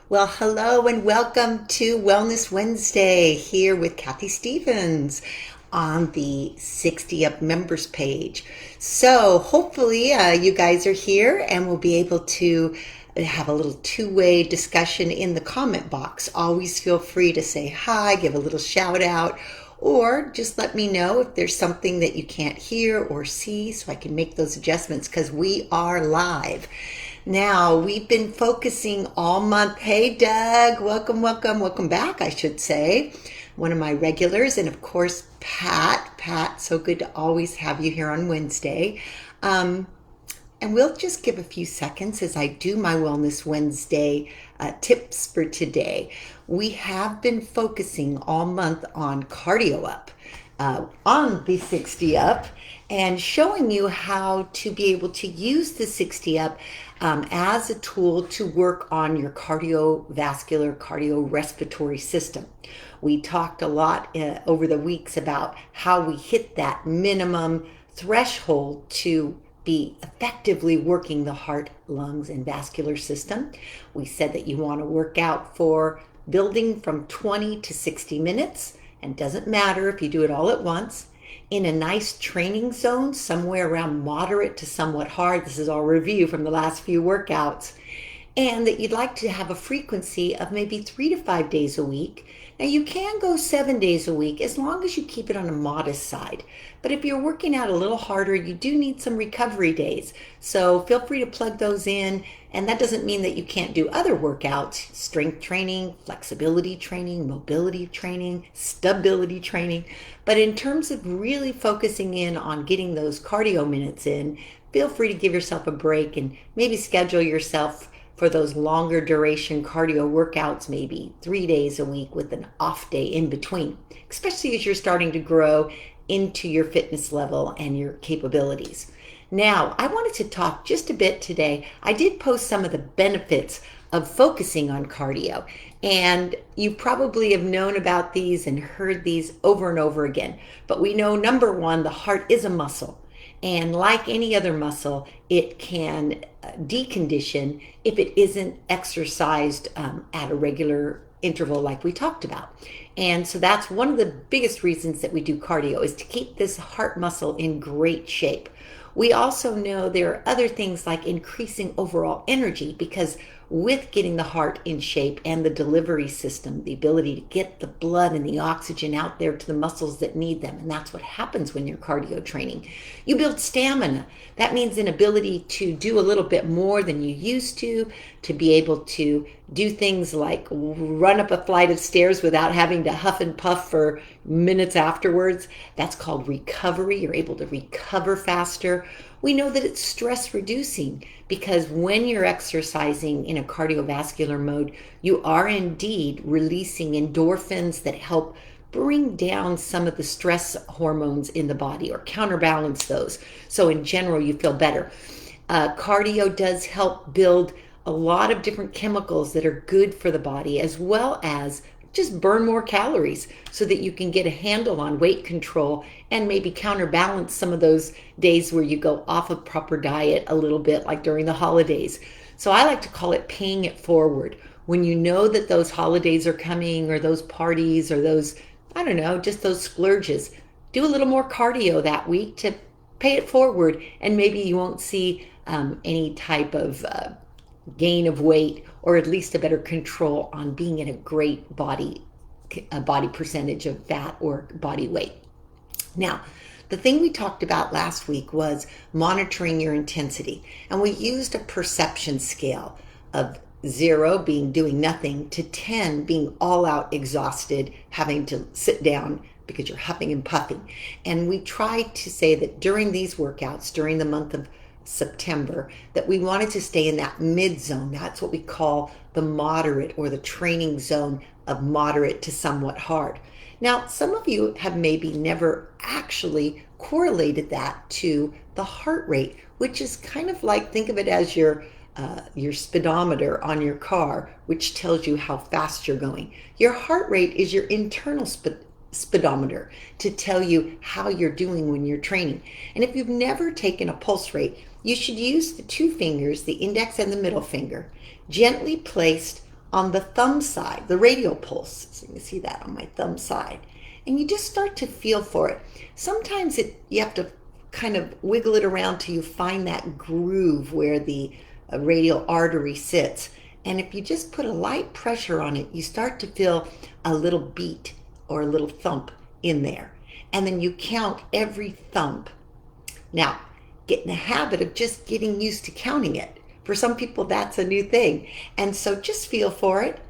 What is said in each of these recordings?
Well, hello and welcome to Wellness Wednesday here with Kathy Stevens on the 60 Up members page. So, hopefully, you guys are here and we'll be able to have a little two-way discussion in the comment box. Always feel free to say hi, give a little shout out, or just let me know if there's something that you can't hear or see so I can make those adjustments because we are live. Now, we've been focusing all month. Hey, Doug, welcome back, I should say. One of my regulars, and of course, Pat. Pat, so good to always have you here on Wednesday. And we'll just give a few seconds as I do my Wellness Wednesday tips for today. We have been focusing all month on cardio up, on the 60 up, and showing you how to be able to use the 60 up as a tool to work on your cardiovascular, cardiorespiratory system. We talked a lot over the weeks about how we hit that minimum threshold to be effectively working the heart, lungs, and vascular system. We said that you want to work out for building from 20 to 60 minutes, and it doesn't matter if you do it all at once, in a nice training zone, somewhere around moderate to somewhat hard. This is all review from the last few workouts. And that you'd like to have a frequency of maybe 3 to 5 days a week. Now, you can go 7 days a week as long as you keep it on a modest side. But if you're working out a little harder, you do need some recovery days. So feel free to plug those in. And that doesn't mean that you can't do other workouts: strength training, flexibility training, mobility training, stability training. But in terms of really focusing in on getting those cardio minutes in, feel free to give yourself a break and maybe schedule yourself for those longer duration cardio workouts, maybe 3 days a week with an off day in between, especially as you're starting to grow into your fitness level and your capabilities. Now, I wanted to talk just a bit today. I did post some of the benefits of focusing on cardio, and you probably have known about these and heard these over and over again. But we know, number one, the heart is a muscle. And like any other muscle, it can decondition if it isn't exercised at a regular interval like we talked about. And so that's one of the biggest reasons that we do cardio, is to keep this heart muscle in great shape. We also know there are other things like increasing overall energy, because with getting the heart in shape and the delivery system, the ability to get the blood and the oxygen out there to the muscles that need them, and that's what happens when you're cardio training. You build stamina. That means an ability to do a little bit more than you used to be able to do things like run up a flight of stairs without having to huff and puff for minutes afterwards. That's called recovery. You're able to recover faster. We know that it's stress reducing, because when you're exercising in a cardiovascular mode, you are indeed releasing endorphins that help bring down some of the stress hormones in the body or counterbalance those. So in general, you feel better. Cardio does help build a lot of different chemicals that are good for the body, as well as just burn more calories so that you can get a handle on weight control and maybe counterbalance some of those days where you go off a proper diet a little bit, like during the holidays. So I like to call it paying it forward. When you know that those holidays are coming, or those parties, or those, I don't know, just those splurges, do a little more cardio that week to pay it forward, and maybe you won't see any type of gain of weight, or at least a better control on being in a great body percentage of fat or body weight. Now, the thing we talked about last week was monitoring your intensity, and we used a perception scale of 0 being doing nothing to 10 being all out exhausted, having to sit down because you're huffing and puffing. And we tried to say that during these workouts, during the month of September, that we wanted to stay in that mid zone. That's what we call the moderate, or the training zone of moderate to somewhat hard. Now, some of you have maybe never actually correlated that to the heart rate, which is kind of like, think of it as your speedometer on your car, which tells you how fast you're going. Your heart rate is your internal speedometer to tell you how you're doing when you're training. And if you've never taken a pulse rate, you should use the two fingers, the index and the middle finger, gently placed on the thumb side, the radial pulse. So you can see that on my thumb side. And you just start to feel for it. Sometimes you have to kind of wiggle it around till you find that groove where the radial artery sits. And if you just put a light pressure on it, you start to feel a little beat or a little thump in there. And then you count every thump. Now, get in the habit of just getting used to counting it. For some people, that's a new thing. And so just feel for it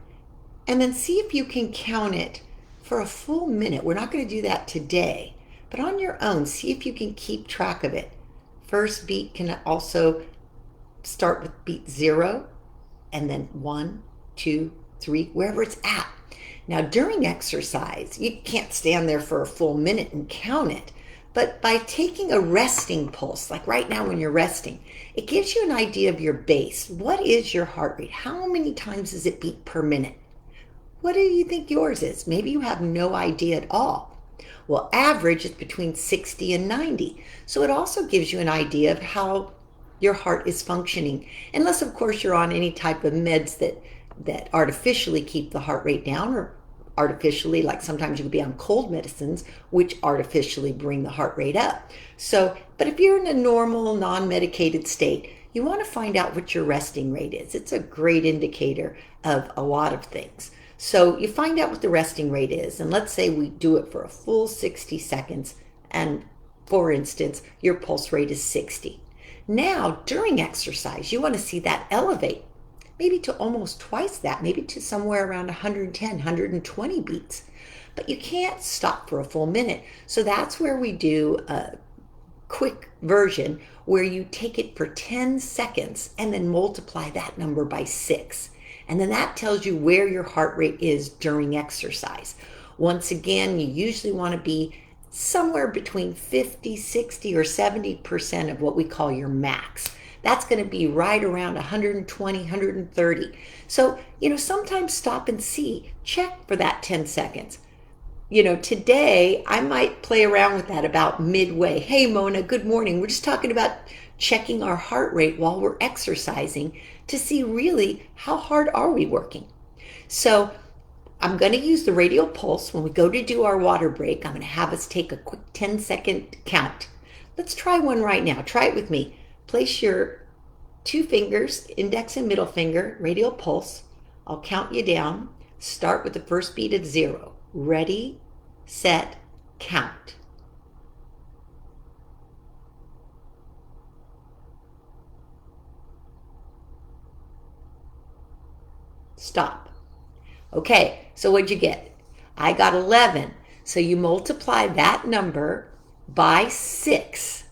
and then see if you can count it for a full minute. We're not going to do that today, but on your own, see if you can keep track of it. First beat can also start with beat 0 and then 1, 2, 3, wherever it's at. Now, during exercise, you can't stand there for a full minute and count it. But by taking a resting pulse, like right now when you're resting, it gives you an idea of your base. What is your heart rate? How many times does it beat per minute? What do you think yours is? Maybe you have no idea at all. Well, average is between 60 and 90. So it also gives you an idea of how your heart is functioning. Unless, of course, you're on any type of meds that artificially keep the heart rate down, or artificially, like sometimes you can be on cold medicines, which artificially bring the heart rate up. So, but if you're in a normal, non-medicated state, you want to find out what your resting rate is. It's a great indicator of a lot of things. So you find out what the resting rate is, and let's say we do it for a full 60 seconds, and for instance, your pulse rate is 60. Now, during exercise, you want to see that elevate, maybe to almost twice that, maybe to somewhere around 110, 120 beats. But you can't stop for a full minute. So that's where we do a quick version where you take it for 10 seconds and then multiply that number by 6. And then that tells you where your heart rate is during exercise. Once again, you usually want to be somewhere between 50, 60, or 70% of what we call your max. That's going to be right around 120, 130. So, sometimes stop and see, check for that 10 seconds. Today I might play around with that about midway. Hey, Mona, good morning. We're just talking about checking our heart rate while we're exercising to see really how hard are we working. So I'm going to use the radial pulse when we go to do our water break. I'm going to have us take a quick 10-second count. Let's try one right now. Try it with me. Place your 2 fingers, index and middle finger, radial pulse. I'll count you down. Start with the first beat at 0. Ready, set, count. Stop. Okay, so what'd you get? I got 11. So you multiply that number by 6,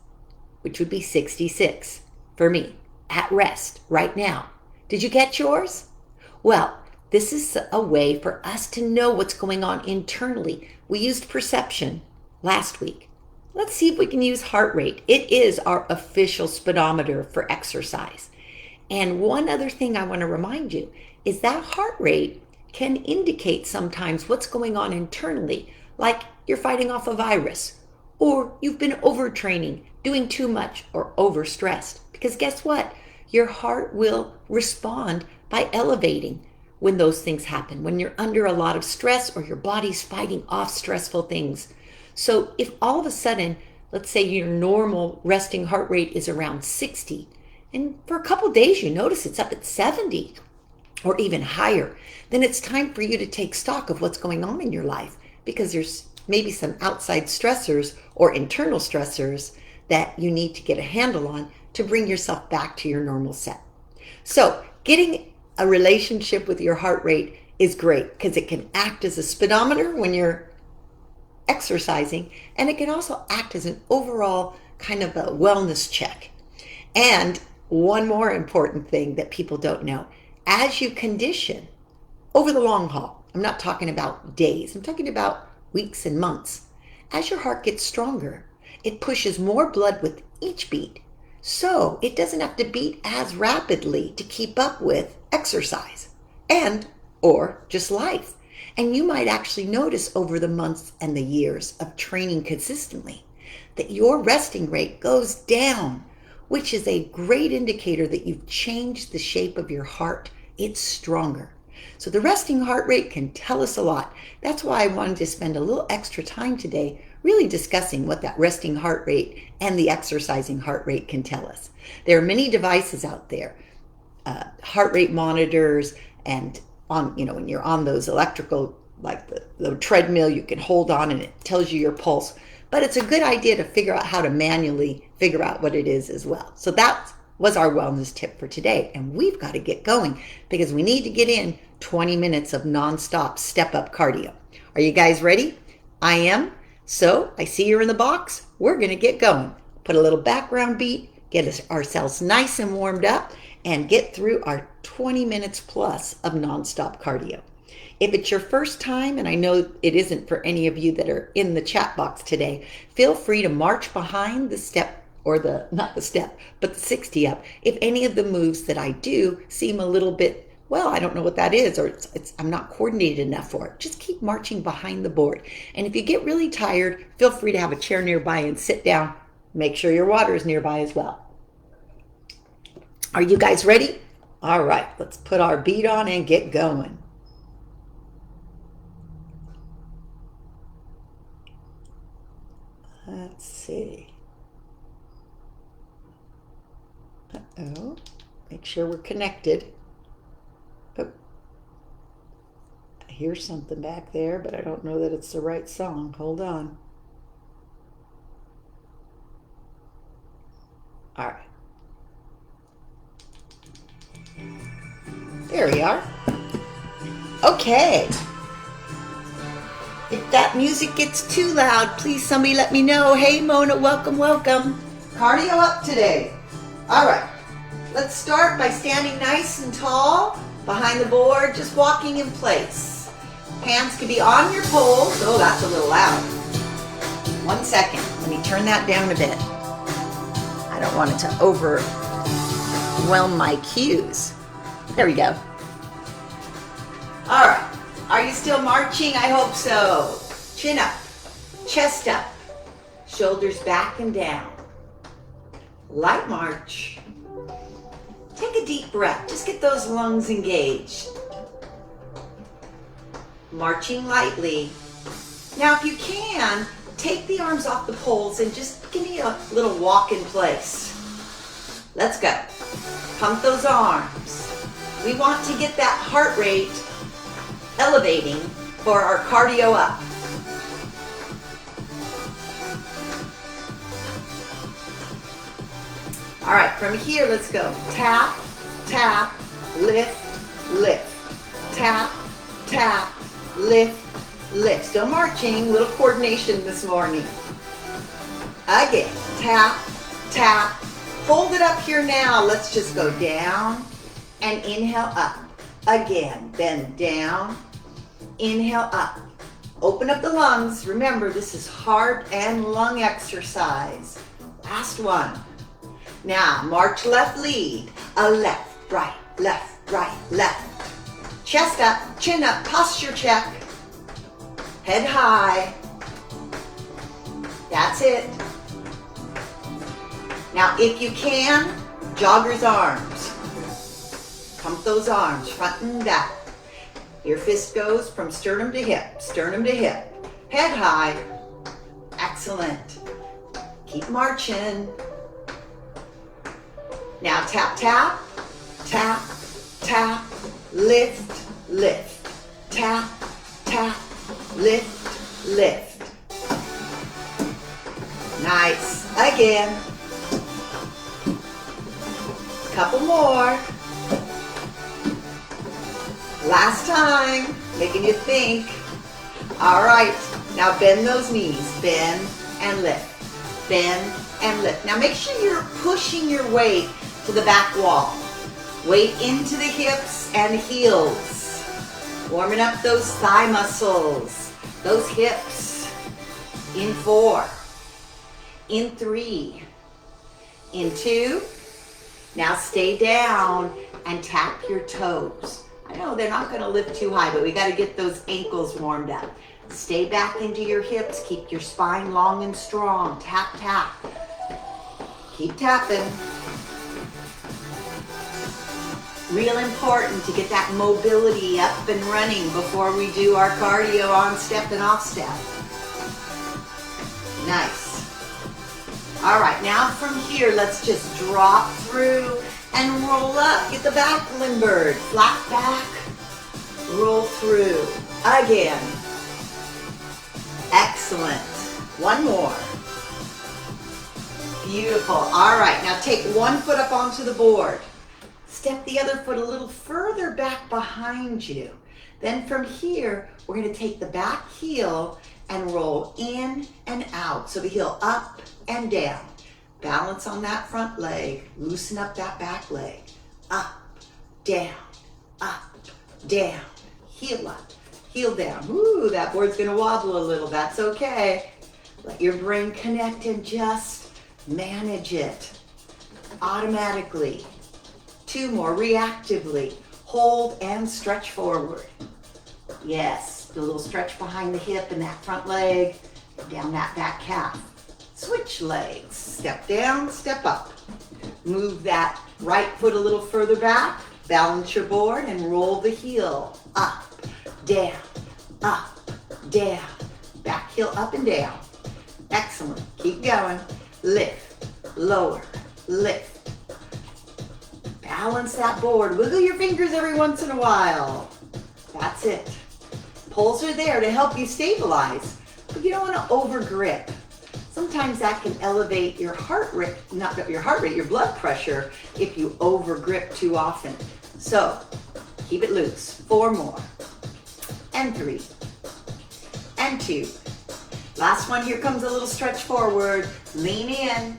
which would be 66 for me, at rest, right now. Did you get yours? Well, this is a way for us to know what's going on internally. We used perception last week. Let's see if we can use heart rate. It is our official speedometer for exercise. And one other thing I want to remind you is that heart rate can indicate sometimes what's going on internally, like you're fighting off a virus, or you've been overtraining, doing too much, or overstressed. Because guess what? Your heart will respond by elevating when those things happen, when you're under a lot of stress or your body's fighting off stressful things. So if all of a sudden, let's say your normal resting heart rate is around 60, and for a couple days you notice it's up at 70 or even higher, then it's time for you to take stock of what's going on in your life, because there's maybe some outside stressors or internal stressors that you need to get a handle on to bring yourself back to your normal set. So getting a relationship with your heart rate is great because it can act as a speedometer when you're exercising, and it can also act as an overall kind of a wellness check. And one more important thing that people don't know, as you condition over the long haul, I'm not talking about days, I'm talking about weeks and months. As your heart gets stronger, it pushes more blood with each beat, so it doesn't have to beat as rapidly to keep up with exercise and or just life. And you might actually notice over the months and the years of training consistently that your resting rate goes down, which is a great indicator that you've changed the shape of your heart. It's stronger. So the resting heart rate can tell us a lot. That's why I wanted to spend a little extra time today really discussing what that resting heart rate and the exercising heart rate can tell us. There are many devices out there, heart rate monitors, and when you're on those electrical, like the treadmill, you can hold on and it tells you your pulse. But it's a good idea to figure out how to manually figure out what it is as well. So that was our wellness tip for today. And we've got to get going because we need to get in 20 minutes of nonstop step-up cardio. Are you guys ready? I am. So I see you're in the box. We're going to get going. Put a little background beat, get ourselves nice and warmed up, and get through our 20 minutes plus of nonstop cardio. If it's your first time, and I know it isn't for any of you that are in the chat box today, feel free to march behind the step, or not the step, but the 60 up. If any of the moves that I do seem a little bit, well, I don't know what that is, or I'm not coordinated enough for it, just keep marching behind the board. And if you get really tired, feel free to have a chair nearby and sit down. Make sure your water is nearby as well. Are you guys ready? All right, let's put our beat on and get going. Let's see. Uh-oh. Make sure we're connected. Oh. I hear something back there, but I don't know that it's the right song. Hold on. All right. There we are. Okay. If that music gets too loud, please somebody let me know. Hey, Mona, welcome, welcome. Cardio up today. All right. Let's start by standing nice and tall behind the board, just walking in place. Hands can be on your poles. Oh, that's a little loud. 1 second. Let me turn that down a bit. I don't want it to overwhelm my cues. There we go. All right. Are you still marching? I hope so. Chin up, chest up, shoulders back and down. Light march. Take a deep breath. Just get those lungs engaged. Marching lightly. Now, if you can, take the arms off the poles and just give me a little walk in place. Let's go. Pump those arms. We want to get that heart rate elevating for our cardio up. All right, from here, let's go. Tap, tap, lift, lift. Tap, tap, lift, lift. Still marching, little coordination this morning. Again, tap, tap. Hold it up here now. Let's just go down and inhale up. Again, bend down, inhale up. Open up the lungs. Remember, this is heart and lung exercise. Last one. Now, march left lead. A left, right, left. Chest up, chin up, posture check. Head high. That's it. Now, if you can, jogger's arms. Pump those arms, front and back. Your fist goes from sternum to hip, Head high. Excellent. Keep marching. Now tap, tap, tap, tap, lift, lift. Tap, tap, lift, lift. Nice. Again. Couple more. Last time, making you think. All right, now bend those knees. Bend and lift. Bend and lift. Now make sure you're pushing your weight to the back wall. Weight into the hips and heels. Warming up those thigh muscles, those hips. In 4, in 3, in 2. Now stay down and tap your toes. I know they're not going to lift too high, but we got to get those ankles warmed up. Stay back into your hips. Keep your spine long and strong. Tap, tap. Keep tapping. Real important to get that mobility up and running before we do our cardio on step and off step. Nice. All right, now from here, let's just drop through and roll up. Get the back limbered, flat back, roll through. Again. Excellent. One more. Beautiful. All right, now take one foot up onto the board. Step the other foot a little further back behind you. Then from here, we're going to take the back heel and roll in and out. So the heel up and down. Balance on that front leg. Loosen up that back leg. Up, down, heel up, heel down. Ooh, that board's going to wobble a little. That's okay. Let your brain connect and just manage it automatically. Two more, reactively. Hold and stretch forward. Yes, do a little stretch behind the hip and that front leg, down that back calf. Switch legs, step down, step up. Move that right foot a little further back, balance your board and roll the heel. Up, down, back heel up and down. Excellent, keep going. Lift, lower, lift. Balance that board. Wiggle your fingers every once in a while. That's it. Poles are there to help you stabilize, but you don't want to over grip. Sometimes that can elevate your heart rate, your blood pressure if you over grip too often. So keep it loose. 4 more. And 3. And 2. Last one, here comes a little stretch forward. Lean in.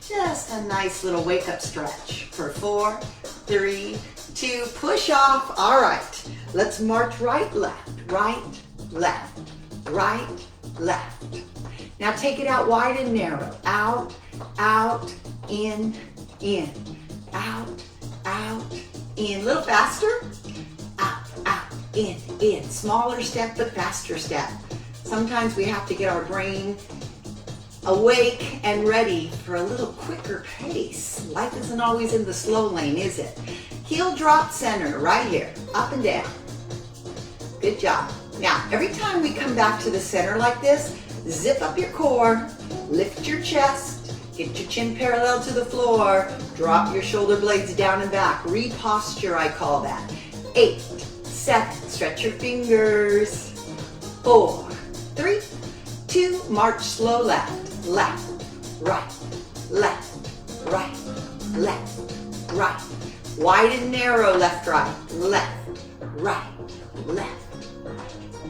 Just a nice little wake up stretch for 4, 3, 2, push off. All right, let's march right, left, right, left, right, left. Now take it out wide and narrow. Out, out, in, out, in. A little faster. Out, in. Smaller step, but faster step. Sometimes we have to get our brain awake and ready for a little quicker pace. Life isn't always in the slow lane, is it? Heel drop center, right here, up and down. Good job. Now, every time we come back to the center like this, zip up your core, lift your chest, get your chin parallel to the floor, drop your shoulder blades down and back. Reposture, I call that. 8, 7, stretch your fingers. 4, 3, 2, march slow left. Left, right, left, right, left, right. Wide and narrow, left, right, right, left.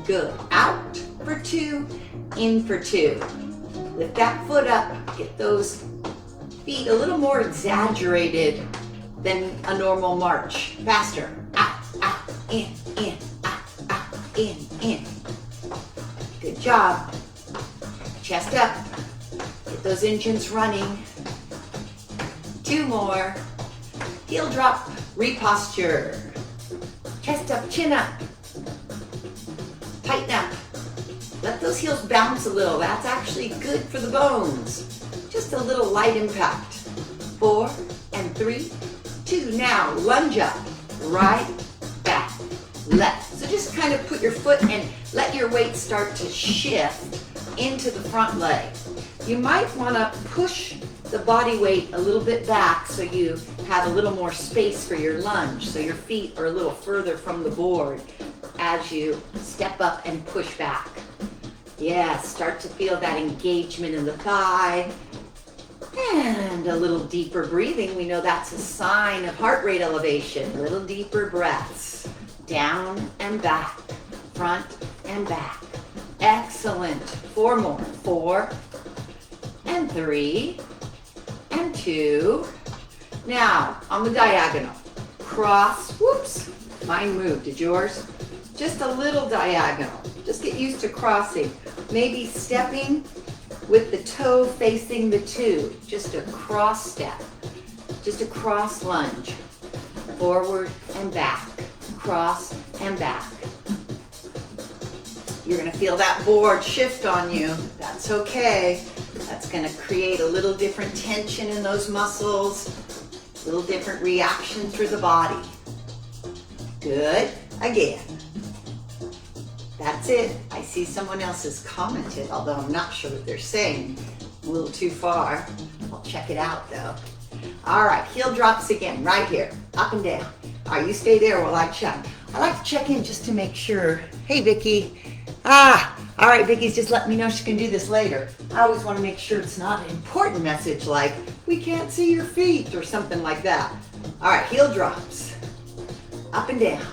Good. Out for 2, in for 2. Lift that foot up, get those feet a little more exaggerated than a normal march. Faster. Out, in, out, in. Good job. Chest up. Get those engines running. 2 more. Heel drop, reposture. Chest up, chin up. Tighten up. Let those heels bounce a little. That's actually good for the bones. Just a little light impact. 4 and 3, 2. Now lunge up. Right, back, left. So just kind of put your foot and let your weight start to shift into the front leg. You might want to push the body weight a little bit back so you have a little more space for your lunge, so your feet are a little further from the board as you step up and push back. Yeah, start to feel that engagement in the thigh. And a little deeper breathing. We know that's a sign of heart rate elevation. A little deeper breaths. Down and back, front and back. Excellent. 4 more. 4 and 3 and 2. Now, on the diagonal, cross, whoops, mine moved, did yours? Just a little diagonal. Just get used to crossing. Maybe stepping with the toe facing the tube. Just a cross step. Just a cross lunge. Forward and back. Cross and back. You're going to feel that board shift on you. That's okay. That's going to create a little different tension in those muscles, a little different reaction through the body. Good. Again. That's it. I see someone else has commented, although I'm not sure what they're saying. A little too far. I'll check it out though. All right, heel drops again, right here, up and down. All right, you stay there while I check. I like to check in just to make sure. Hey, Vicki. All right, Vicki's just letting me know she can do this later. I always want to make sure it's not an important message like, we can't see your feet or something like that. All right, heel drops, up and down.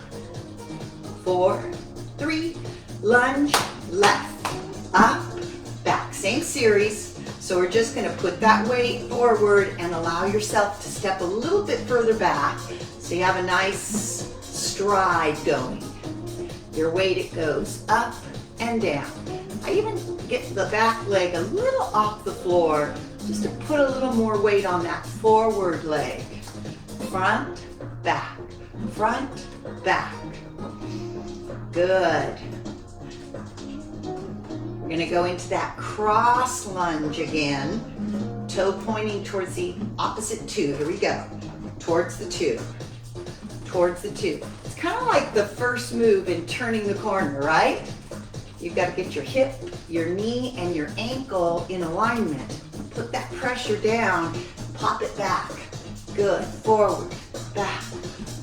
4, 3, lunge, left, up, back. Same series. So we're just going to put that weight forward and allow yourself to step a little bit further back so you have a nice stride going. Your weight, it goes up and down. I even get the back leg a little off the floor just to put a little more weight on that forward leg. Front, back, front, back. Good. We're going to go into that cross lunge again, toe pointing towards the opposite 2. Here we go. Towards the 2. Towards the 2. It's kind of like the first move in turning the corner, right? You've got to get your hip, your knee, and your ankle in alignment. Put that pressure down, pop it back. Good. Forward, back,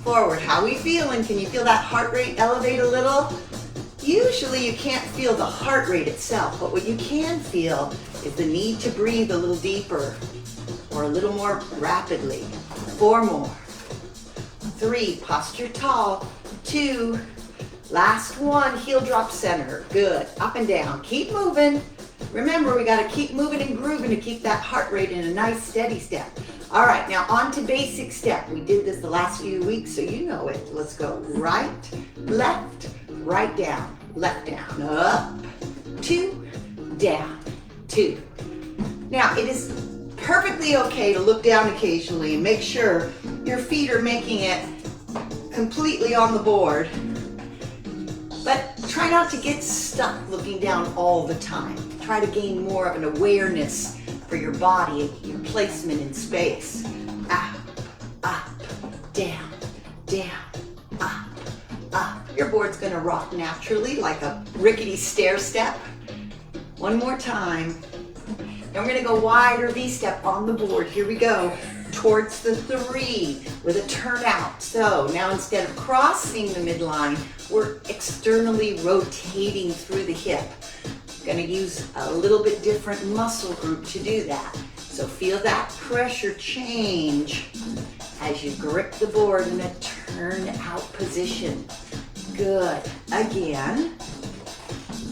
forward. How are we feeling? Can you feel that heart rate elevate a little? Usually you can't feel the heart rate itself, but what you can feel is the need to breathe a little deeper or a little more rapidly. 4 more. 3, posture tall. 2, last one, heel drop center. Good, up and down. Keep moving. Remember, we got to keep moving and grooving to keep that heart rate in a nice steady step. All right, now on to basic step. We did this the last few weeks, so you know it. Let's go right, left, right down, left down, up, 2, down, 2. Now, it is perfectly okay to look down occasionally and make sure your feet are making it completely on the board. But try not to get stuck looking down all the time. Try to gain more of an awareness for your body and your placement in space. Up, up, down, down, up, up. Your board's gonna rock naturally like a rickety stair step. One more time. Then we're gonna go wider V-step on the board. Here we go. Towards the 3 with a turnout. So now instead of crossing the midline, we're externally rotating through the hip. Going to use a little bit different muscle group to do that. So feel that pressure change as you grip the board in a turn out position. Good. Again.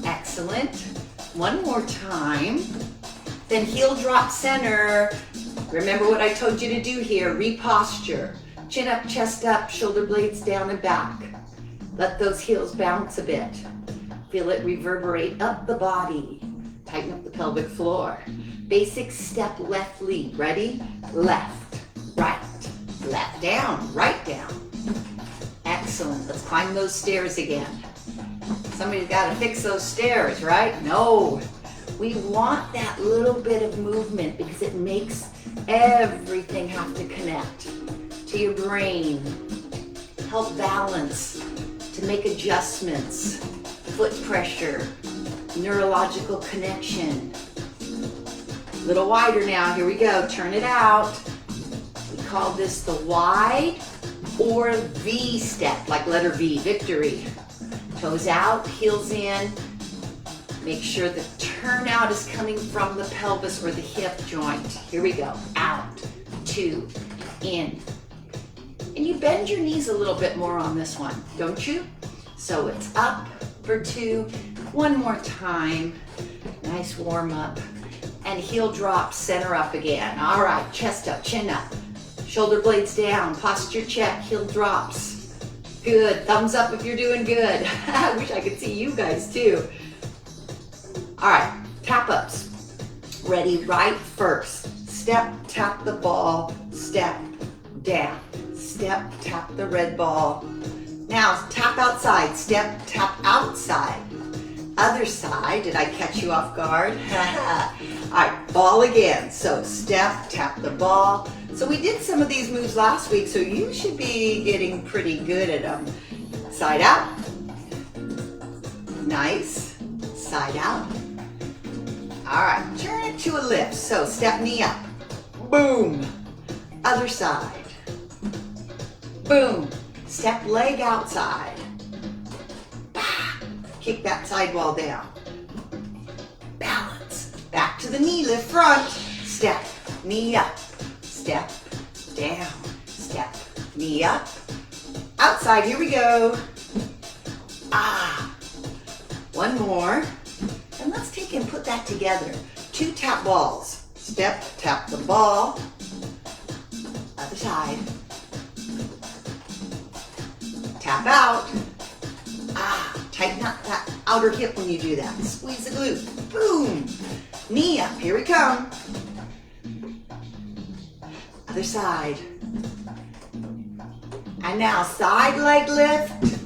Excellent. One more time. Then heel drop center. Remember what I told you to do here. Reposture. Chin up, chest up, shoulder blades down and back. Let those heels bounce a bit. Feel it reverberate up the body. Tighten up the pelvic floor. Basic step left lead. Ready? Left, right, left down, right down. Excellent. Let's climb those stairs again. Somebody's got to fix those stairs, right? No. We want that little bit of movement because it makes everything have to connect to your brain. Help balance, to make adjustments. Foot pressure, neurological connection. A little wider now, here we go, turn it out. We call this the wide or V step, like letter V, victory. Toes out, heels in. Make sure the turnout is coming from the pelvis or the hip joint. Here we go, out, 2, in. And you bend your knees a little bit more on this one, don't you? So it's up for 2, one more time. Nice warm up. And heel drop, center up again. All right, chest up, chin up. Shoulder blades down, posture check, heel drops. Good, thumbs up if you're doing good. I wish I could see you guys too. All right, tap ups. Ready, right first. Step, tap the ball, step, down. Step, tap the red ball. Now, tap outside, step, tap outside. Other side, did I catch you off guard? All right, ball again. So step, tap the ball. So we did some of these moves last week, so you should be getting pretty good at them. Side out. Nice. Side out. All right, turn it to a lift. So step knee up. Boom. Other side. Boom. Step leg outside. Kick that sidewall down. Balance. Back to the knee, lift front. Step, knee up. Step, down. Step, knee up. Outside, here we go. One more. And let's take and put that together. 2 tap balls. Step, tap the ball. Other side. Tap out. Tighten up that outer hip when you do that. Squeeze the glute. Boom. Knee up. Here we come. Other side. And now side leg lift.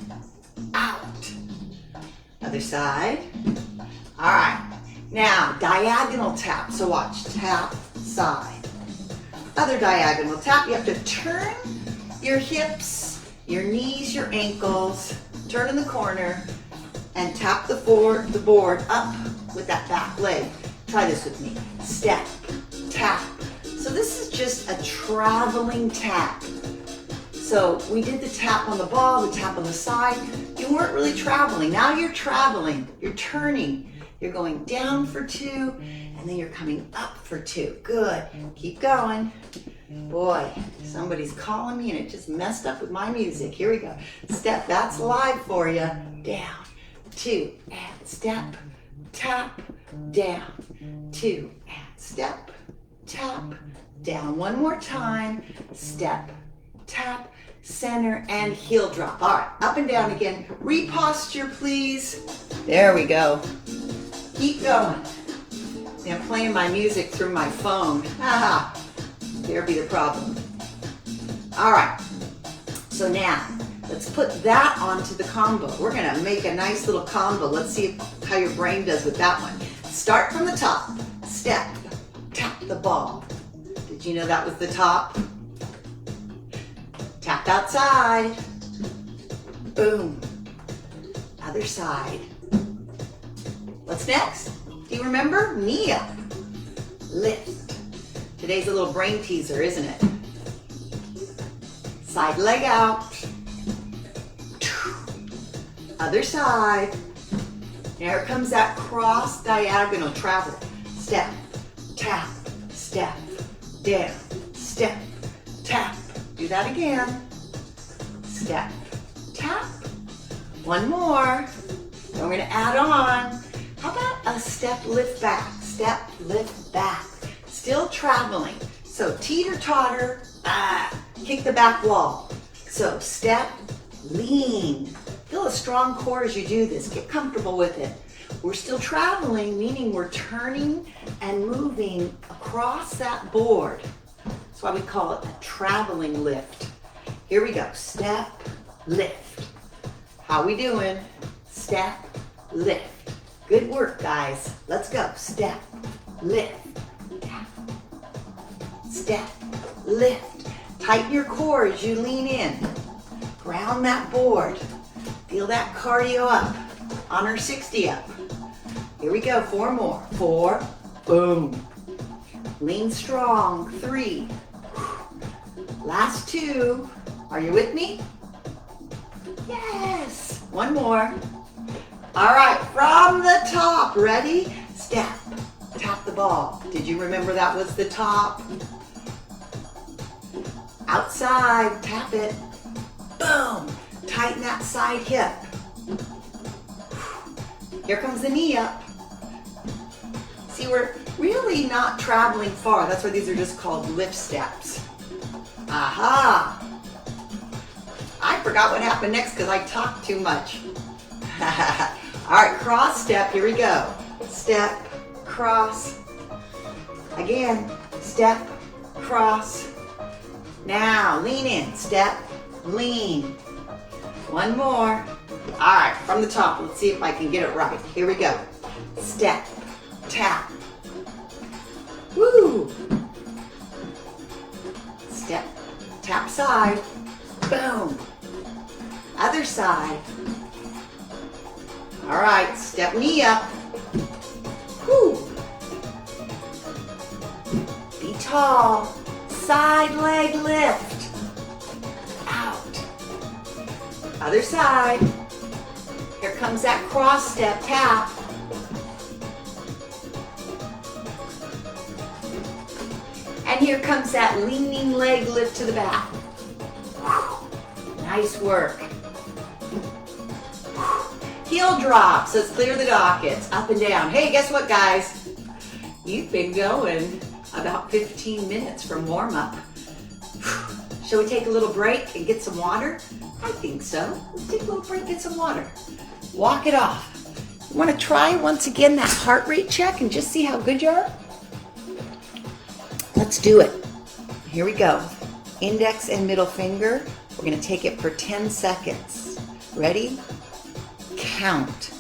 Out. Other side. All right. Now diagonal tap. So watch. Tap, side. Other diagonal tap. You have to turn your hips, your knees, your ankles. Turn in the corner and tap the board up with that back leg. Try this with me. Step, tap. So this is just a traveling tap. So we did the tap on the ball, the tap on the side. You weren't really traveling. Now you're traveling. You're turning. You're going down for 2, and then you're coming up for 2. Good. Keep going. Boy, somebody's calling me and it just messed up with my music. Here we go. Step, that's live for you. Down, 2, and step, tap, down, 2, and step, tap, down. One more time. Step, tap, center, and heel drop. All right, up and down again. Reposture, please. There we go. Keep going. See, I'm playing my music through my phone. There be the problem. All right, so now let's put that onto the combo. We're gonna make a nice little combo. Let's see how your brain does with that one. Start from the top. Step, tap the ball. Did you know that was the top? Tap outside. Boom. Other side. What's next? Do you remember? Knee up. Lift. Today's a little brain teaser, isn't it? Side leg out. Other side. Here comes that cross diagonal travel. Step, tap, step, down, step, tap. Do that again. Step, tap. One more. Then we're gonna add on. How about a step, lift back? Step, lift back. Still traveling. So teeter-totter, kick the back wall. So step, lean. Feel a strong core as you do this. Get comfortable with it. We're still traveling, meaning we're turning and moving across that board. That's why we call it a traveling lift. Here we go. Step, lift. How we doing? Step, lift. Good work, guys. Let's go. Step, lift. Step, lift. Tighten your core as you lean in. Ground that board. Feel that cardio up on our 60 up. Here we go, 4 more. 4, boom. Lean strong, 3. Last 2. Are you with me? Yes. 1 more. All right, from the top, ready? Step, tap the ball. Did you remember that was the top? Outside, tap it. Boom. Tighten that side hip. Here comes the knee up. See, we're really not traveling far. That's why these are just called lift steps. Aha. I forgot what happened next because I talked too much. All right, cross step. Here we go. Step, cross. Again, step, cross. Now, lean in. Step, lean. 1 more. All right, from the top. Let's see if I can get it right. Here we go. Step, tap. Woo. Step, tap side. Boom. Other side. side. All right, step knee up. Woo. Be tall. Side leg lift. Out. Other side. Here comes that cross step tap. And here comes that leaning leg lift to the back. Nice work. Heel drops. Let's clear the dockets. Up and down. Hey, guess what, guys? You've been going about 15 minutes from warm-up. Shall we take a little break and get some water? I think so. Let's take a little break and get some water. Walk it off. You want to try once again that heart rate check and just see how good you are? Let's do it. Here we go. Index and middle finger. We're going to take it for 10 seconds. Ready? Count.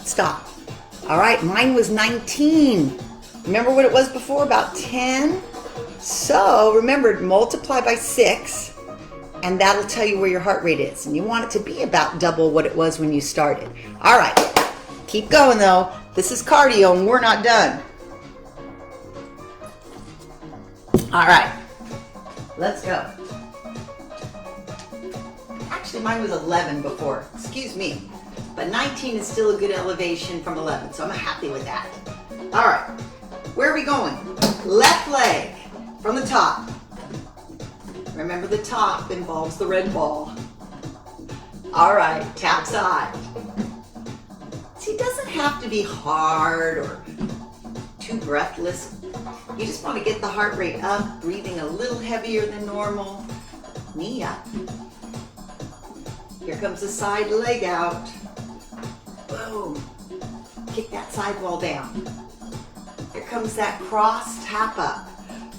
Stop. All right, mine was 19. Remember what it was before? About 10? So remember, multiply by 6. And that'll tell you where your heart rate is. And you want it to be about double what it was when you started. All right, keep going though. This is cardio and we're not done. All right, let's go. Actually, mine was 11 before, excuse me. But 19 is still a good elevation from 11, so I'm happy with that. All right, where are we going? Left leg from the top. Remember, the top involves the red ball. All right, tap side. See, it doesn't have to be hard or too breathless. You just want to get the heart rate up, breathing a little heavier than normal. Knee up. Here comes the side leg out. Boom. Kick that side wall down. Here comes that cross tap up.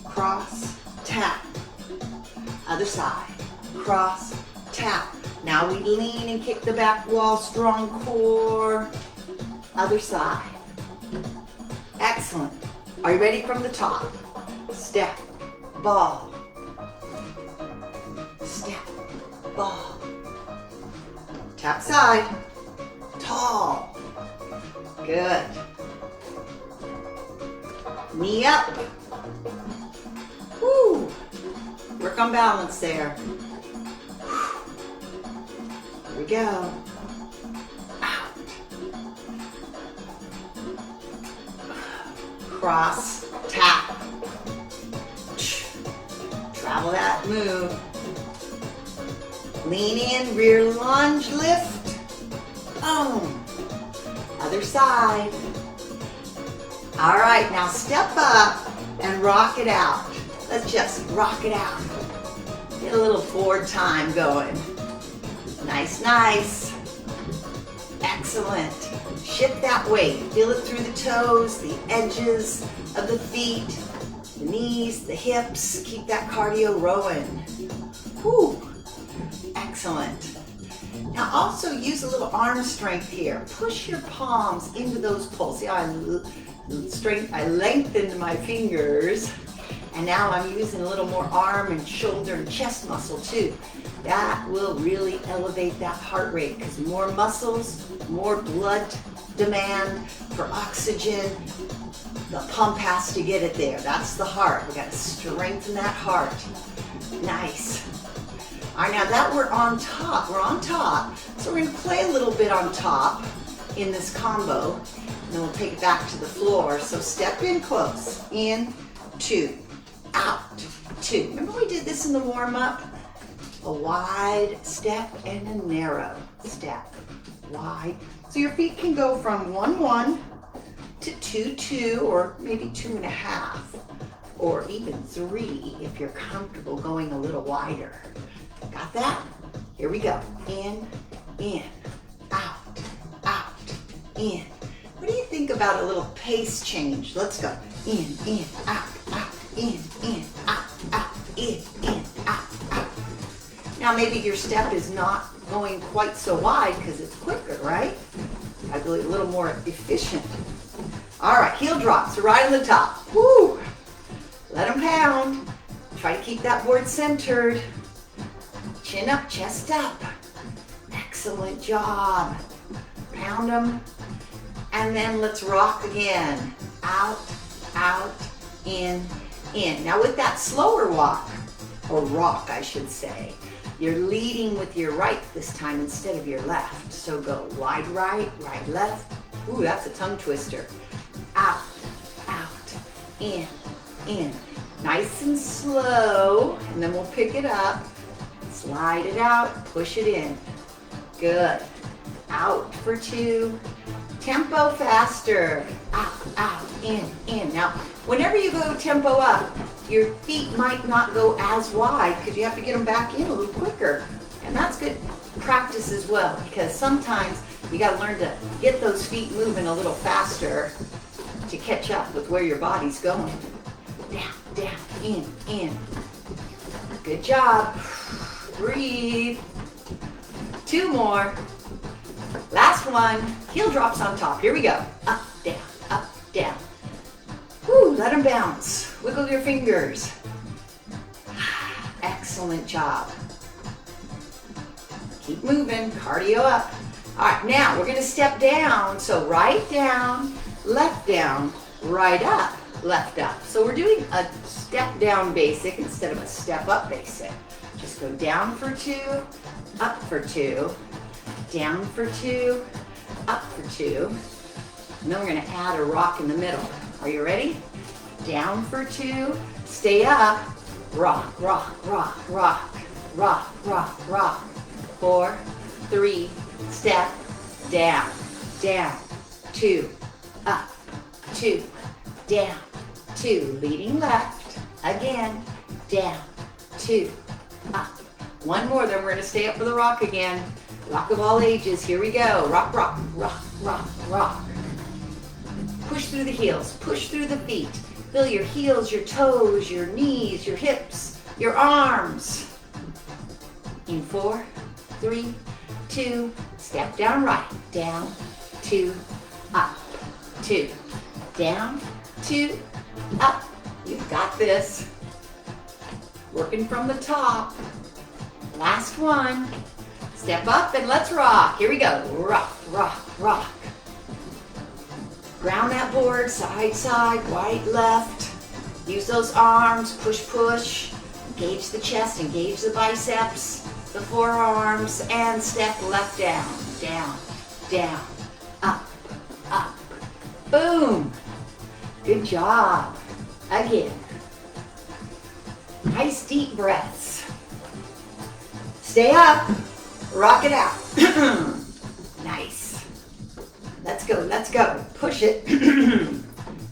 Cross, tap. Other side, cross, tap. Now we lean and kick the back wall, strong core. Other side. Excellent. Are you ready from the top? Step, ball. Step, ball. Tap side, tall. Good. Knee up. Woo. Work on balance there. Here we go. Out. Cross, tap. Travel that move. Lean in, rear lunge, lift. Boom. Other side. All right, now step up and rock it out. Let's just rock it out. Get a little forward time going. Nice, nice. Excellent. Shift that weight. Feel it through the toes, the edges of the feet, the knees, the hips. Keep that cardio rolling. Whew. Excellent. Now also use a little arm strength here. Push your palms into those pulls. See how I lengthened my fingers. And now I'm using a little more arm and shoulder and chest muscle too. That will really elevate that heart rate because more muscles, more blood demand for oxygen. The pump has to get it there. That's the heart. We got to strengthen that heart. Nice. All right, now that we're on top, so we're going to play a little bit on top in this combo. And then we'll take it back to the floor. So step in close. In, 2. Out, 2. Remember we did this in the warm-up? A wide step and a narrow step. Wide. So your feet can go from 1-1 to 2-2 or maybe 2.5 or even 3 if you're comfortable going a little wider. Got that? Here we go. In, out, in. What do you think about a little pace change? Let's go. In, out, in, out, in, out. Now maybe your step is not going quite so wide because it's quicker, right? I believe a little more efficient. All right, heel drops right on the top. Woo! Let them pound. Try to keep that board centered. Chin up, chest up. Excellent job. Pound them. And then let's rock again. Out, out, in, in. Now with that slower walk, or rock I should say, you're leading with your right this time instead of your left. So go wide right, right left. Ooh, that's a tongue twister. Out, out, in, in. Nice and slow, and then we'll pick it up. Slide it out, push it in. Good. Out for 2. Tempo faster. Out, out, in, in. Now, whenever you go tempo up, your feet might not go as wide because you have to get them back in a little quicker. And that's good practice as well, because sometimes you got to learn to get those feet moving a little faster to catch up with where your body's going. Down, down, in. Good job. Breathe. 2 more. Last one. Heel drops on top. Here we go. Up, down, up, down. Woo, let them bounce. Wiggle your fingers. Excellent job. Keep moving. Cardio up. All right, now we're going to step down. So right down, right up, left up. So we're doing a step down basic instead of a step up basic. Just go down for 2, up for 2, down for 2, up for 2. And then we're going to add a rock in the middle. Are you ready? Down for 2, stay up, rock, rock, rock, rock, rock, rock, rock. 4, 3, step, down, down, 2, up, 2, down, 2, leading left, again, down, 2, up. 1 more, then we're going to stay up for the rock again. Rock of all ages, here we go. Rock, rock, rock, rock, rock. Push through the heels, push through the feet. Feel your heels, your toes, your knees, your hips, your arms. In 4, 3, 2, step down right, down, 2, up, 2, down, 2, up. You've got this. Working from the top. Last one. Step up and let's rock. Here we go. Rock, rock, rock. Ground that board, side, side, right, left. Use those arms, push, push. Engage the chest, engage the biceps, the forearms, and step left down, down, down, up, up. Boom. Good job. Again. Nice deep breaths. Stay up. Rock it out. Nice. Let's go, let's go. Push it.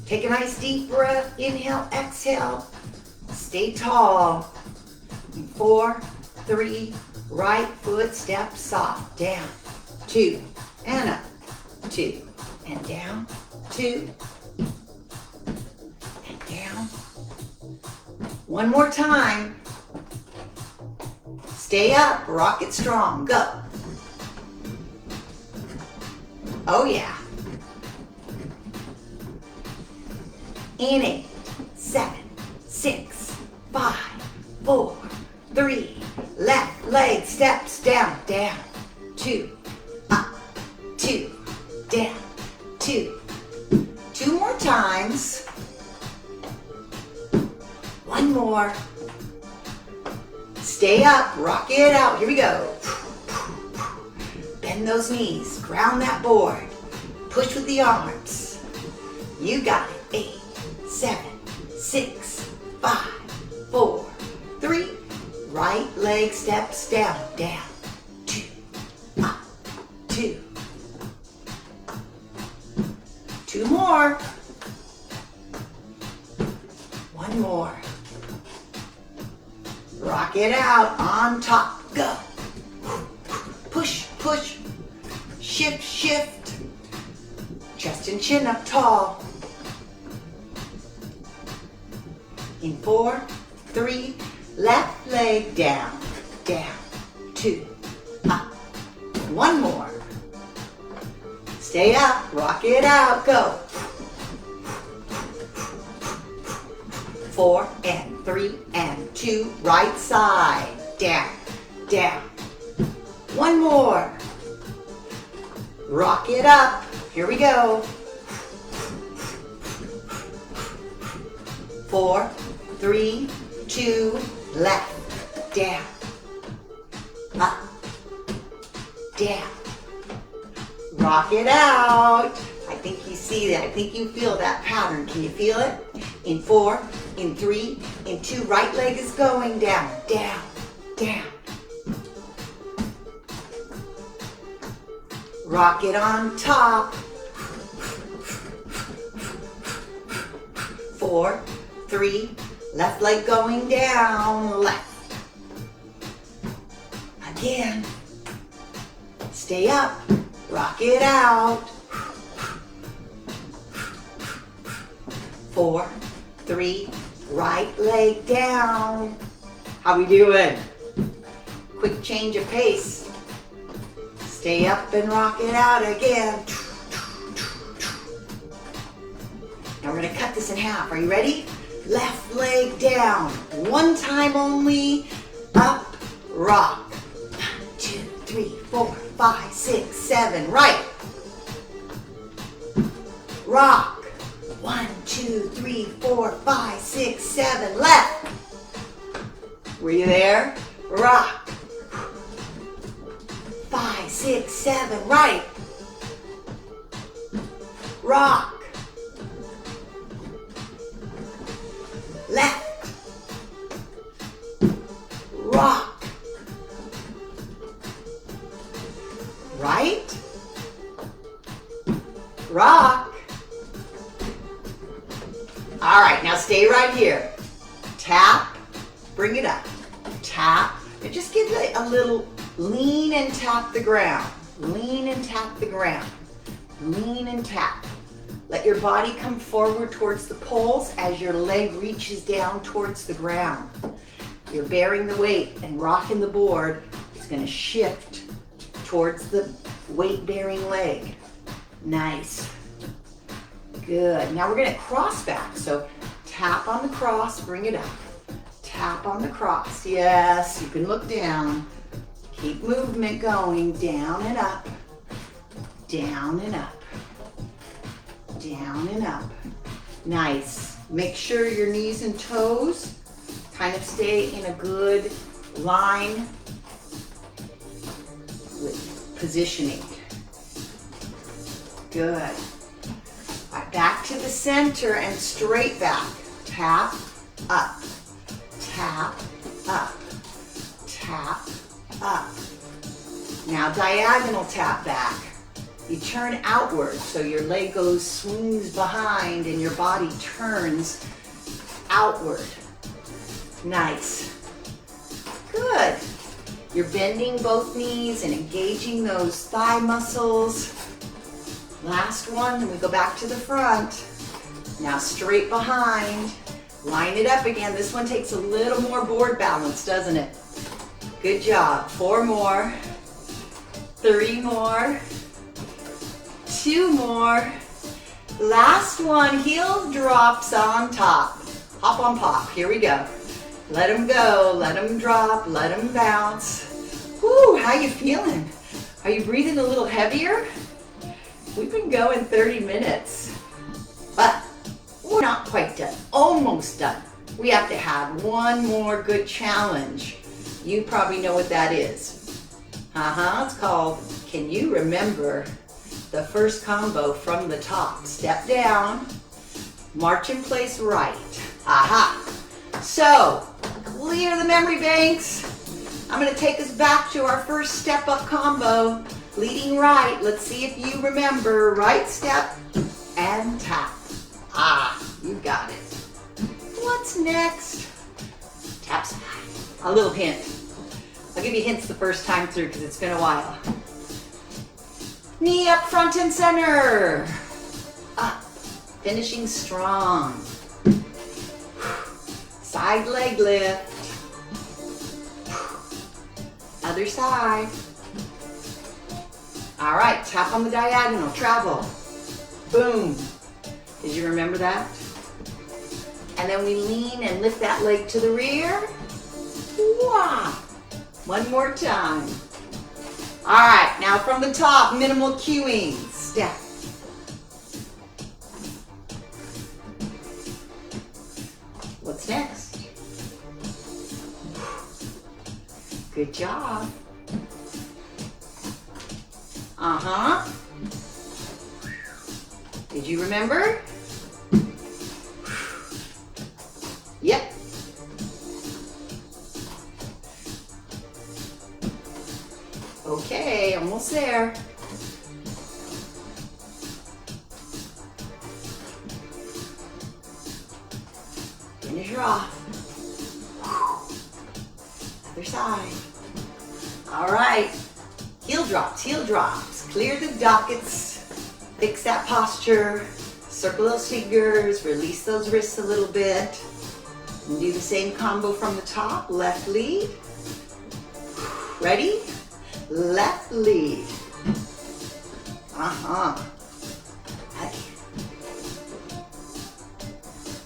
Take a nice deep breath. Inhale, exhale. Stay tall. 4, 3, right foot, step soft. Down, 2, and up. 2, and down. 2, and down. 1 more time. Stay up, rock it strong, go. Oh yeah. In 8, 7, 6, 5, 4, 3, left leg steps down, down, 2, up, 2, down, 2. 2 more times. 1 more. Stay up, rock it out. Here we go. Bend those knees, ground that board. Push with the arms. You got it. 8, 7, 6, 5, 4, 3. Right leg steps down, down. 2, up, 2. 2 more. 1 more. Rock it out on top. Go. Push, push. Shift, shift. Chest and chin up tall. In 4, 3, left leg down, down, 2, up. 1 more. Stay up, rock it out, go. 4 and 3 and 2. Right side. Down, down. One more. Rock it up. Here we go. 4, 3, 2, left, down, up, down. Rock it out. I think you see that. I think you feel that pattern. Can you feel it? In 4, in 3, in 2. Right leg is going down, down, down. Rock it on top. 4, 3, left leg going down, left. Again. Stay up. Rock it out. 4, 3, right leg down. How we doing? Quick change of pace. Stay up and rock it out again. Now we're going to cut this in half. Are you ready? Left leg down. One time only. Up, rock. 1, 2, 3, 4, 5, 6, 7. Right. Rock. 1, 2, 3, 4, 5, 6, 7. Left. Were you there? Rock. 5, 6, 7. Right. Rock. Left. Rock. Right. Rock. All right, now stay right here. Tap, bring it up. Tap, and just give it a little lean and tap the ground. Lean and tap the ground. Lean and tap. Let your body come forward towards the poles as your leg reaches down towards the ground. You're bearing the weight and rocking the board. It's going to shift towards the weight-bearing leg. Nice. Good. Now we're going to cross back. So tap on the cross, bring it up. Tap on the cross. Yes, you can look down. Keep movement going. Down and up. Down and up. Down and up. Nice. Make sure your knees and toes kind of stay in a good line with positioning. Good. All right, back to the center and straight back. Tap, up. Tap, up. Tap, up. Now diagonal tap back. You turn outward, so your leg swings behind and your body turns outward. Nice. Good. You're bending both knees and engaging those thigh muscles. Last one, and we go back to the front. Now straight behind. Line it up again. This one takes a little more board balance, doesn't it? Good job. 4 more. 3 more. 2 more. Last one, heel drops on top. Hop on pop. Here we go. Let them go. Let them drop. Let them bounce. Whoo, how you feeling? Are you breathing a little heavier? We've been going 30 minutes, but we're not quite done. Almost done. We have to have one more good challenge. You probably know what that is. It's called, can you remember the first combo from the top? Step down, march in place right. So, clear the memory banks. I'm going to take us back to our first step up combo. Leading right. Let's see if you remember. Right step and tap. You got it. What's next? Tap side. A little hint. I'll give you hints the first time through because it's been a while. Knee up front and center. Up. Finishing strong. Side leg lift. Other side. All right, tap on the diagonal, travel. Boom. Did you remember that? And then we lean and lift that leg to the rear. Wow. One more time. All right, now from the top, minimal cueing. Step. What's next? Good job. Uh-huh. Did you remember? Yep. Okay, almost there. Finish her off. Other side. All right. Heel drops, heel drops. Clear the dockets. Fix that posture. Circle those fingers. Release those wrists a little bit. And do the same combo from the top. Left lead. Ready? Left lead. Uh-huh.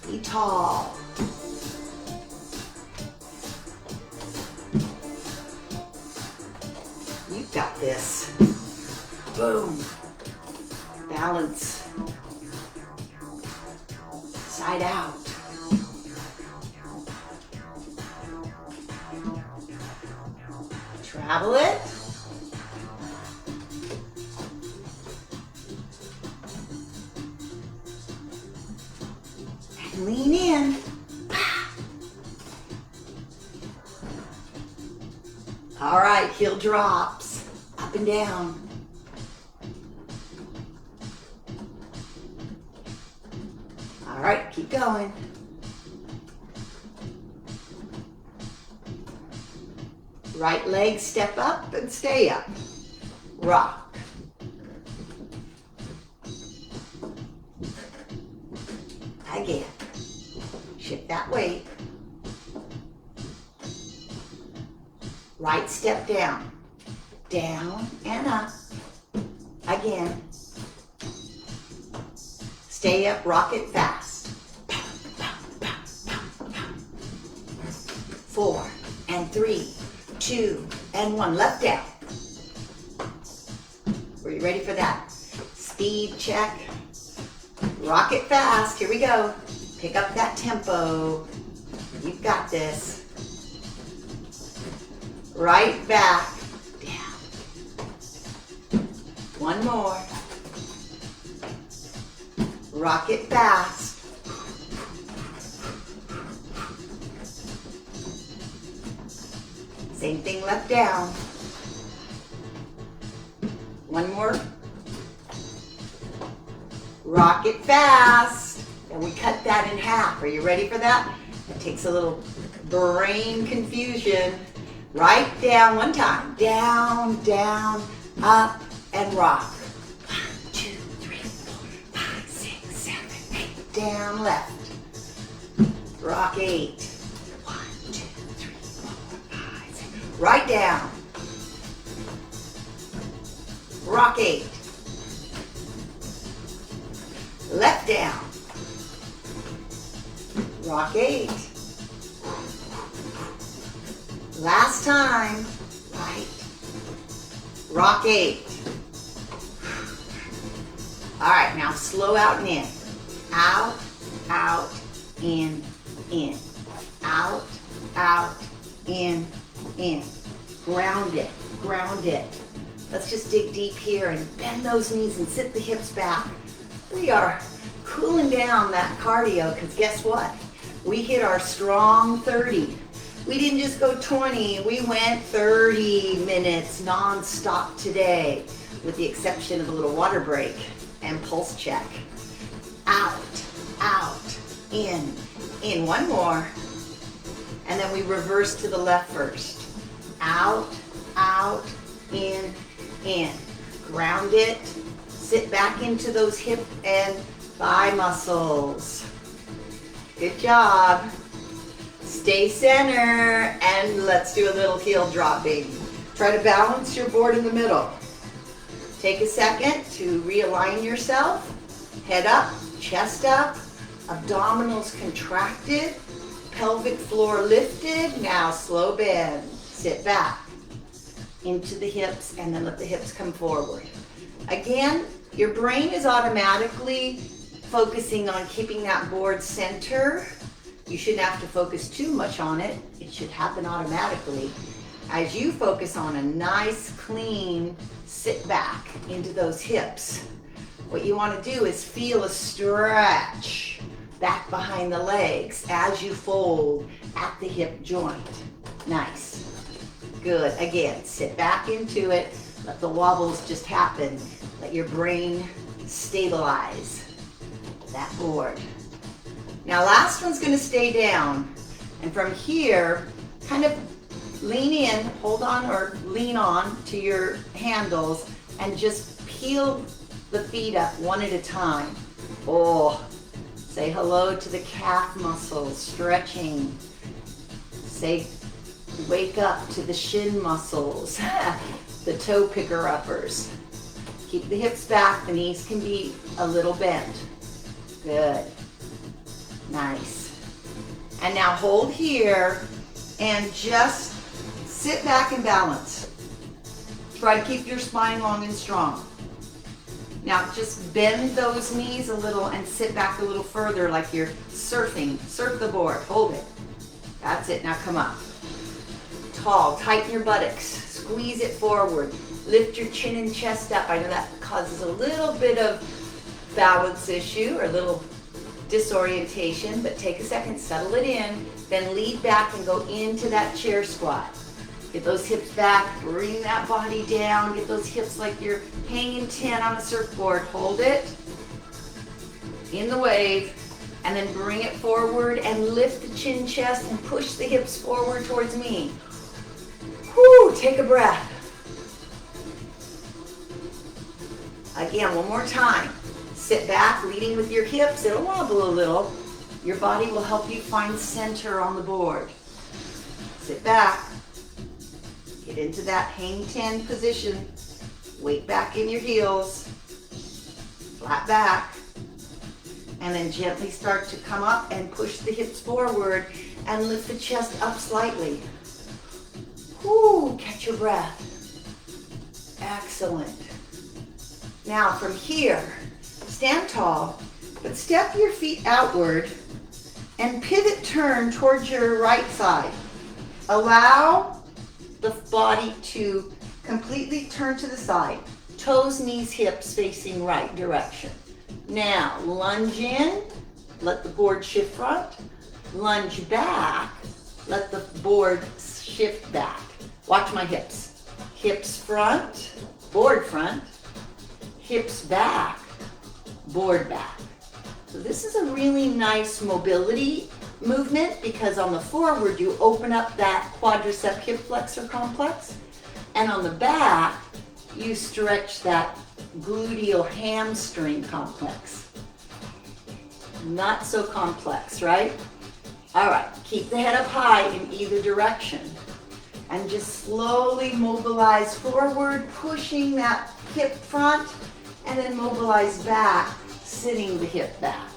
Be tall. You got this. Boom. Balance. Side out. Travel it. And lean in. All right, heel drops. Up and down. All right, keep going. Right leg, step up and stay up. Rock. Again. Shift that weight. Right step down. Down and up. Again. Stay up, rock it fast. 4 and 3, 2 and 1. Left down. Were you ready for that? Speed check. Rock it fast. Here we go. Pick up that tempo. You've got this. Right back. Down. One more. Rock it fast. Same thing, left down. One more. Rock it fast. And we cut that in half. Are you ready for that? It takes a little brain confusion. Right down one time. Down, down, up, and rock. 1, 2, 3, 4, 5, 6, 7, 8. Down, left. Rock 8. 1, 2, 3, 4, 5, 6. Right down. Rock 8. Left down. Rock 8. Last time. Right. Rock 8. All right, now slow out and in. Out, out, in, in. Out, out, in, in. Ground it, ground it. Let's just dig deep here and bend those knees and sit the hips back. We are cooling down that cardio because guess what? We hit our strong 30. We didn't just go 20, we went 30 minutes non-stop today, with the exception of a little water break and pulse check. Out, out, in. One more. And then we reverse to the left first. Out, out, in. Ground it. Sit back into those hip and thigh muscles. Good job. Stay center, and let's do a little heel drop, baby. Try to balance your board in the middle. Take a second to realign yourself. Head up, chest up, Abdominals contracted, pelvic floor lifted. Now slow bend. Sit back into the hips and then let the hips come forward. Again, your brain is automatically focusing on keeping that board center. You shouldn't have to focus too much on it. It should happen automatically. As you focus on a nice, clean sit back into those hips, what you want to do is feel a stretch back behind the legs as you fold at the hip joint. Nice. Good. Again, sit back into it. Let the wobbles just happen. Let your brain stabilize that board. Now, last one's going to stay down. And from here, kind of lean in, hold on or lean on to your handles and just peel the feet up one at a time. Oh, say hello to the calf muscles, stretching. Say wake up to the shin muscles, the toe picker uppers. Keep the hips back, the knees can be a little bent. Good. Nice. And now hold here and just sit back and balance. Try to keep your spine long and strong. Now just bend those knees a little and sit back a little further like you're surfing. Surf the board. Hold it. That's it. Now come up. Tall. Tighten your buttocks. Squeeze it forward. Lift your chin and chest up. I know that causes a little bit of balance issue or a little disorientation, but take a second, settle it in, then lead back and go into that chair squat. Get those hips back, bring that body down, get those hips like you're hanging 10 on a surfboard. Hold it in the wave, and then bring it forward and lift the chin, chest, and push the hips forward towards me. Whew, take a breath. Again, one more time. Sit back, leading with your hips. It'll wobble a little. Your body will help you find center on the board. Sit back. Get into that hang 10 position. Weight back in your heels. Flat back. And then gently start to come up and push the hips forward and lift the chest up slightly. Whoo, catch your breath. Excellent. Now from here, stand tall, but step your feet outward and pivot turn towards your right side. Allow the body to completely turn to the side. Toes, knees, hips facing right direction. Now, lunge in, let the board shift front. Lunge back, let the board shift back. Watch my hips. Hips front, board front. Hips back, board back. So this is a really nice mobility movement because on the forward you open up that quadricep hip flexor complex, and on the back you stretch that gluteal hamstring complex. Not so complex, right? All right, keep the head up high in either direction and just slowly mobilize forward, pushing that hip front, and then mobilize back, sitting the hip back.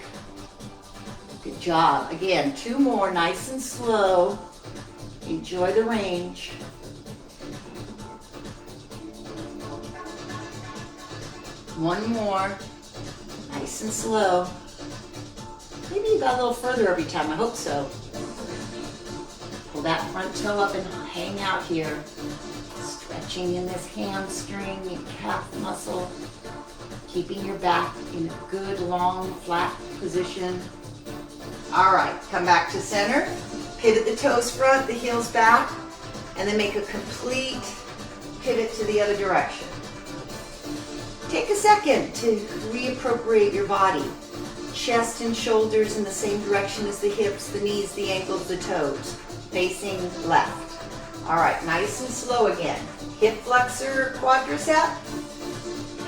Good job. Again, 2 more, nice and slow. Enjoy the range. One more, nice and slow. Maybe you got a little further every time, I hope so. Pull that front toe up and hang out here. Stretching in this hamstring and calf muscle. Keeping your back in a good, long, flat position. All right, come back to center. Pivot the toes front, the heels back, and then make a complete pivot to the other direction. Take a second to reappropriate your body. Chest and shoulders in the same direction as the hips, the knees, the ankles, the toes. Facing left. All right, nice and slow again. Hip flexor, quadricep.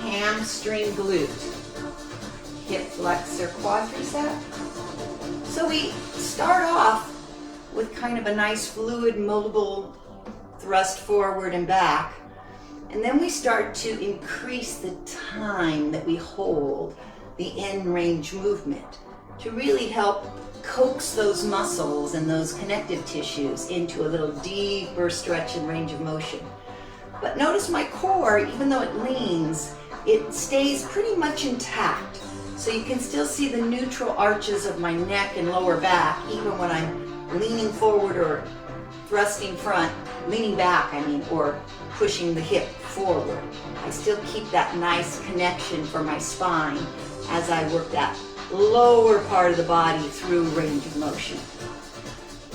Hamstring glute. Hip flexor, quadricep. So we start off with kind of a nice fluid, mobile thrust forward and back. And then we start to increase the time that we hold the end range movement. to really help coax those muscles and those connective tissues into a little deeper stretch and range of motion. But notice my core, even though it leans, it stays pretty much intact. So you can still see the neutral arches of my neck and lower back, even when I'm leaning forward or thrusting front, leaning back, or pushing the hip forward. I still keep that nice connection for my spine as I work that lower part of the body through range of motion.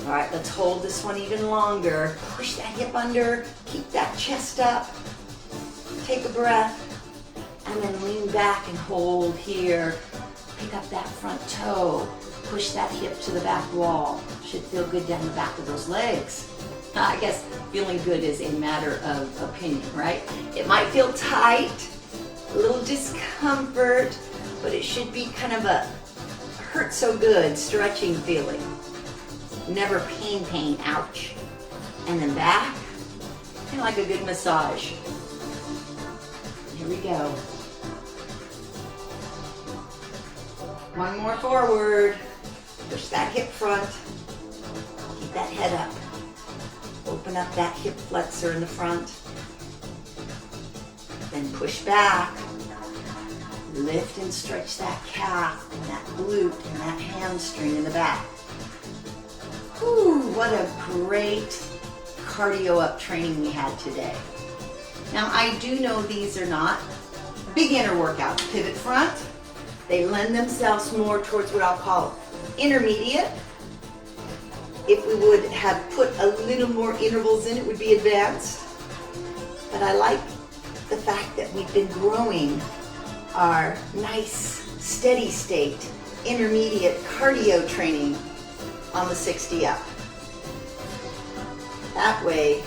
All right, let's hold this one even longer. Push that hip under, keep that chest up. Take a breath, and then lean back and hold here. Pick up that front toe. Push that hip to the back wall. Should feel good down the back of those legs. I guess feeling good is a matter of opinion, right? It might feel tight, a little discomfort, but it should be kind of a hurt so good stretching feeling. Never pain, ouch. And then back, kind of like a good massage. Here we go. One more forward. Push that hip front. Keep that head up. Open up that hip flexor in the front. Then push back. Lift and stretch that calf and that glute and that hamstring in the back. Whew, what a great cardio up training we had today. Now I do know these are not beginner workouts. Pivot front, they lend themselves more towards what I'll call intermediate. If we would have put a little more intervals in, it would be advanced. But I like the fact that we've been growing our nice, steady state, intermediate cardio training on the 60 up. That way,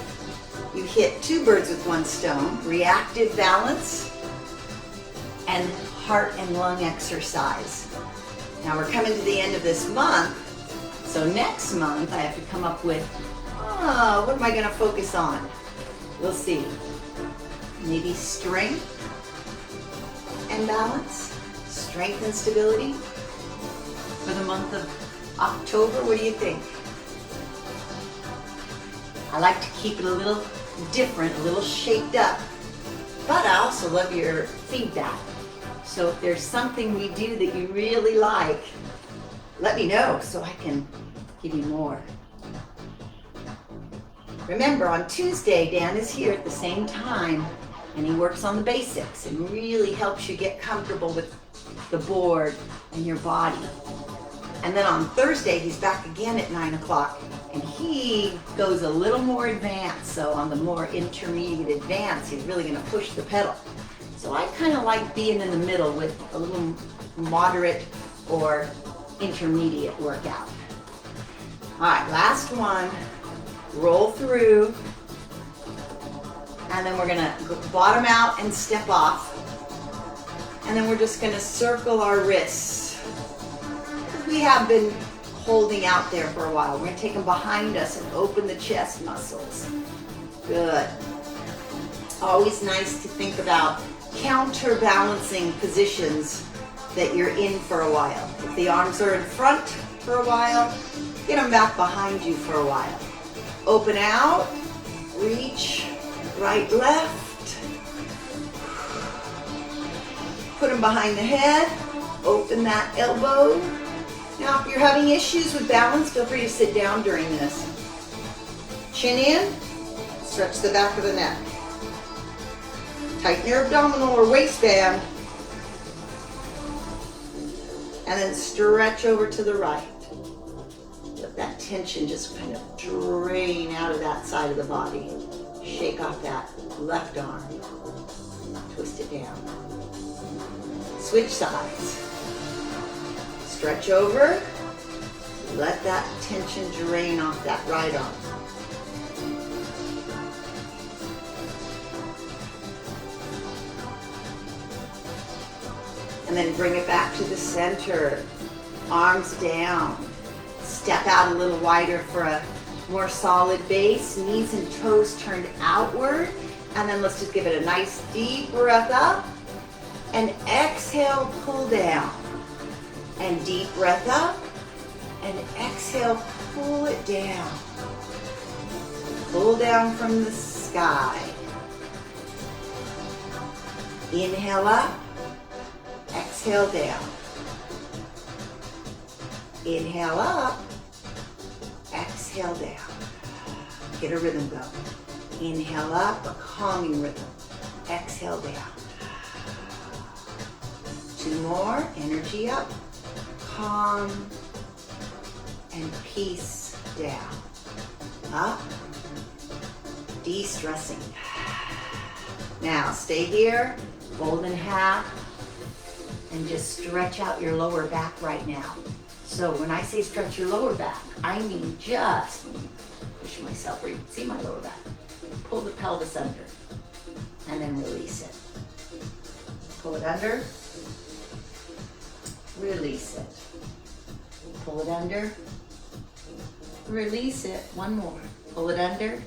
you hit two birds with one stone, reactive balance and heart and lung exercise. Now we're coming to the end of this month, so next month I have to come up with, what am I going to focus on? We'll see. Maybe strength and balance, strength and stability for the month of October. What do you think? I like to keep it a little different, a little shaped up, but I also love your feedback. So if there's something we do that you really like, let me know so I can give you more. Remember, on Tuesday, Dan is here at the same time, and he works on the basics and really helps you get comfortable with the board and your body. And then on Thursday, he's back again at 9 o'clock, and he goes a little more advanced. So on the more intermediate advanced, he's really going to push the pedal. So I kind of like being in the middle with a little moderate or intermediate workout. All right, last one. Roll through. And then we're going to bottom out and step off. And then we're just going to circle our wrists. We have been holding out there for a while. We're going to take them behind us and open the chest muscles. Good. Always nice to think about counterbalancing positions that you're in for a while. If the arms are in front for a while, get them back behind you for a while. Open out, reach, right, left. Put them behind the head, open that elbow. Now, if you're having issues with balance, feel free to sit down during this. Chin in, stretch the back of the neck. Tighten your abdominal or waistband. And then stretch over to the right. Let that tension just kind of drain out of that side of the body. Shake off that left arm. Twist it down. Switch sides. Stretch over. Let that tension drain off that right arm. And then bring it back to the center. Arms down. Step out a little wider for a more solid base. Knees and toes turned outward. And then let's just give it a nice deep breath up. And exhale, pull down. And deep breath up. And exhale, pull it down. Pull down from the sky. Inhale up. Exhale down. Inhale up. Exhale down. Get a rhythm going. Inhale up, a calming rhythm. Exhale down. 2 more. Energy up. Calm and peace down. Up. De-stressing. Now stay here. Fold in half. And just stretch out your lower back right now. So when I say stretch your lower back, I mean just push myself where you can see my lower back. Pull the pelvis under and then release it. Pull it under, release it. Pull it under, release it. One more. Pull it under,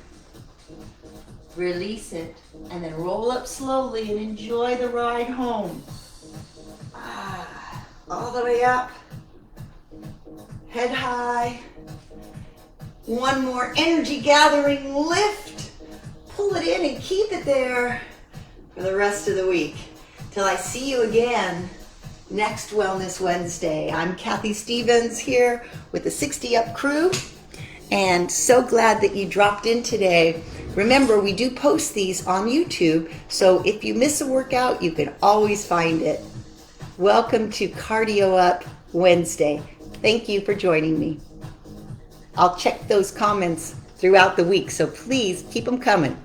release it, and then roll up slowly and enjoy the ride home. All the way up. Head high. One more energy gathering lift. Pull it in and keep it there for the rest of the week. Till I see you again next Wellness Wednesday. I'm Kathy Stevens here with the 60 Up crew, and so glad that you dropped in today. Remember, we do post these on YouTube, so if you miss a workout, you can always find it. Welcome to Cardio Up Wednesday. Thank you for joining me. I'll check those comments throughout the week, so please keep them coming.